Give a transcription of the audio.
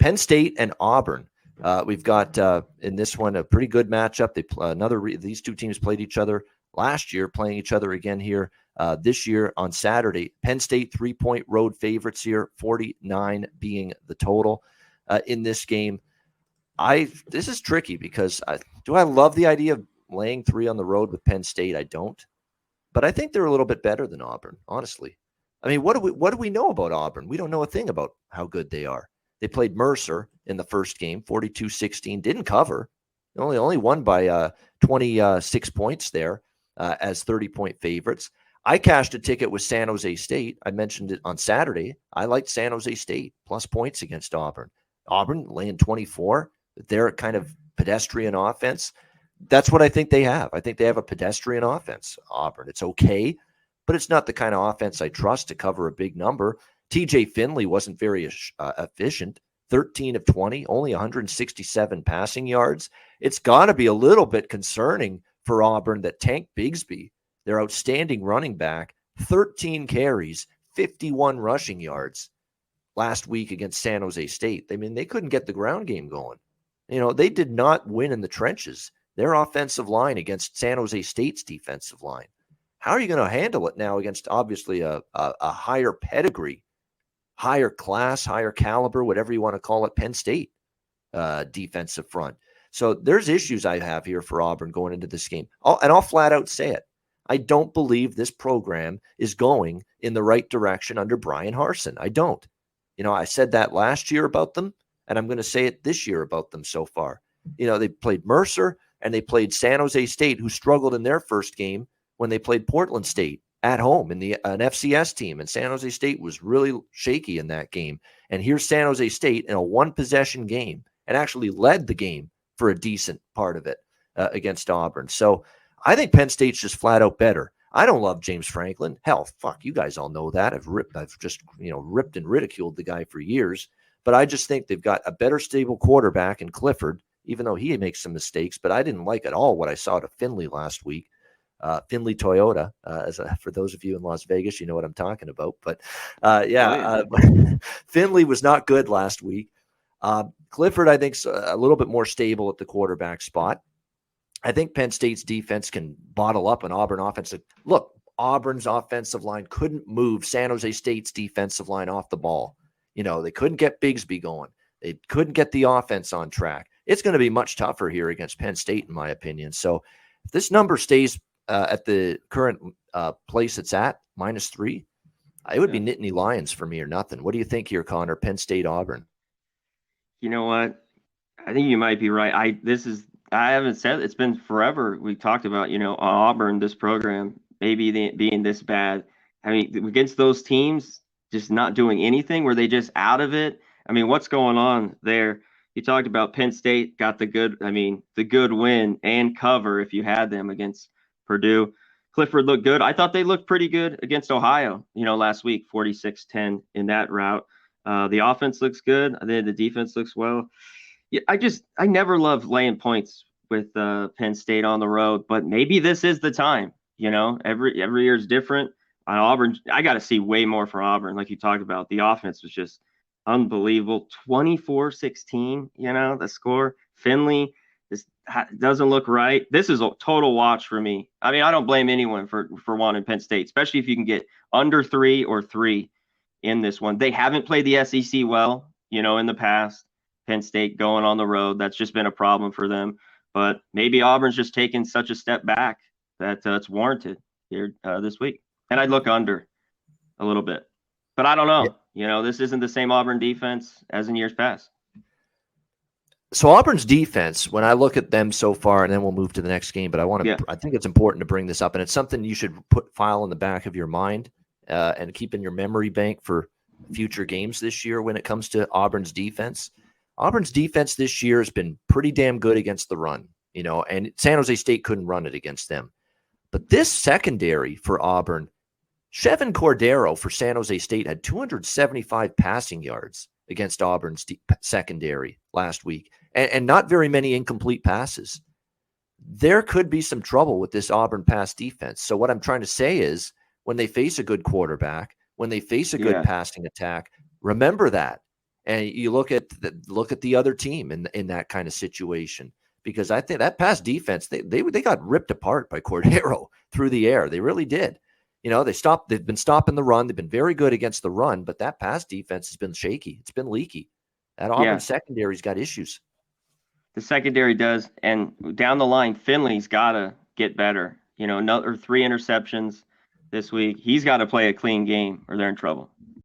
Penn State and Auburn. We've got in this one a pretty good matchup. These two teams played each other last year, playing each other again here this year on Saturday. Penn State 3-point road favorites here, 49 being the total in this game. This is tricky because do I love the idea of laying 3 on the road with Penn State? I don't, but I think they're a little bit better than Auburn, honestly. I mean, what do we know about Auburn? We don't know a thing about how good they are. They played Mercer in the first game, 42-16, didn't cover. Only won by 26 points there as 30-point favorites. I cashed a ticket with San Jose State. I mentioned it on Saturday. I liked San Jose State plus points against Auburn. Auburn laying 24. They're kind of pedestrian offense. That's what I think they have. I think they have a pedestrian offense, Auburn. It's okay, but it's not the kind of offense I trust to cover a big number. TJ Finley wasn't very efficient, 13 of 20, only 167 passing yards. It's got to be a little bit concerning for Auburn that Tank Bigsby, their outstanding running back, 13 carries, 51 rushing yards last week against San Jose State. I mean, they couldn't get the ground game going. They did not win in the trenches. Their offensive line against San Jose State's defensive line. How are you going to handle it now against obviously a higher pedigree, higher class, higher caliber, whatever you want to call it, Penn State defensive front? So there's issues I have here for Auburn going into this game. I'll flat out say it. I don't believe this program is going in the right direction under Brian Harsin. I don't. I said that last year about them, and I'm going to say it this year about them so far. They played Mercer and they played San Jose State, who struggled in their first game when they played Portland State at home in an FCS team. And San Jose State was really shaky in that game. And here's San Jose State in a one-possession game and actually led the game for a decent part of it against Auburn. So I think Penn State's just flat out better. I don't love James Franklin. Hell, fuck, you guys all know that. I've just ripped and ridiculed the guy for years. But I just think they've got a better stable quarterback in Clifford, even though he makes some mistakes. But I didn't like at all what I saw to Finley last week. Finley Toyota, for those of you in Las Vegas, you know what I'm talking about. But Finley was not good last week. Clifford, I think, is a little bit more stable at the quarterback spot. I think Penn State's defense can bottle up an Auburn offense. Look, Auburn's offensive line couldn't move San Jose State's defensive line off the ball. They couldn't get Bigsby going. They couldn't get the offense on track. It's going to be much tougher here against Penn State, in my opinion. So if this number stays at the current place it's at, -3, it would be Nittany Lions for me or nothing. What do you think here, Conor? Penn State, Auburn. You know what? I think you might be right. I haven't said it's been forever. We talked about, Auburn, this program, maybe being this bad. I mean, against those teams, just not doing anything. Were they just out of it? I mean, what's going on there? You talked about Penn State got the good win and cover if you had them against Purdue. Clifford looked good. I thought they looked pretty good against Ohio, last week, 46-10 in that route. The offense looks good. I think the defense looks well. Yeah, I never loved laying points with Penn State on the road, but maybe this is the time. Every year is different. On Auburn, I got to see way more for Auburn, like you talked about. The offense was just unbelievable. 24-16, the score. Finley just doesn't look right. This is a total watch for me. I mean, I don't blame anyone for wanting Penn State, especially if you can get under 3 or 3 in this one. They haven't played the SEC well, in the past. Penn State going on the road, that's just been a problem for them. But maybe Auburn's just taken such a step back that it's warranted here this week. And I'd look under a little bit. But I don't know. Yeah. This isn't the same Auburn defense as in years past. So Auburn's defense, when I look at them so far, and then we'll move to the next game, but I think it's important to bring this up, and it's something you should file in the back of your mind and keep in your memory bank for future games this year when it comes to Auburn's defense. Auburn's defense this year has been pretty damn good against the run, and San Jose State couldn't run it against them. But this secondary for Auburn, Chevin Cordero for San Jose State had 275 passing yards against Auburn's secondary last week, and not very many incomplete passes. There could be some trouble with this Auburn pass defense. So what I'm trying to say is when they face a good quarterback, when they face a good passing attack, remember that. And you look at the other team in that kind of situation, because I think that pass defense, they got ripped apart by Cordero through the air. They really did. They've been stopping the run. They've been very good against the run, but that pass defense has been shaky. It's been leaky. That Auburn Yeah, secondary's got issues. the secondary does, and down the line, Finley's got to get better. Another 3 interceptions this week. He's got to play a clean game, or they're in trouble.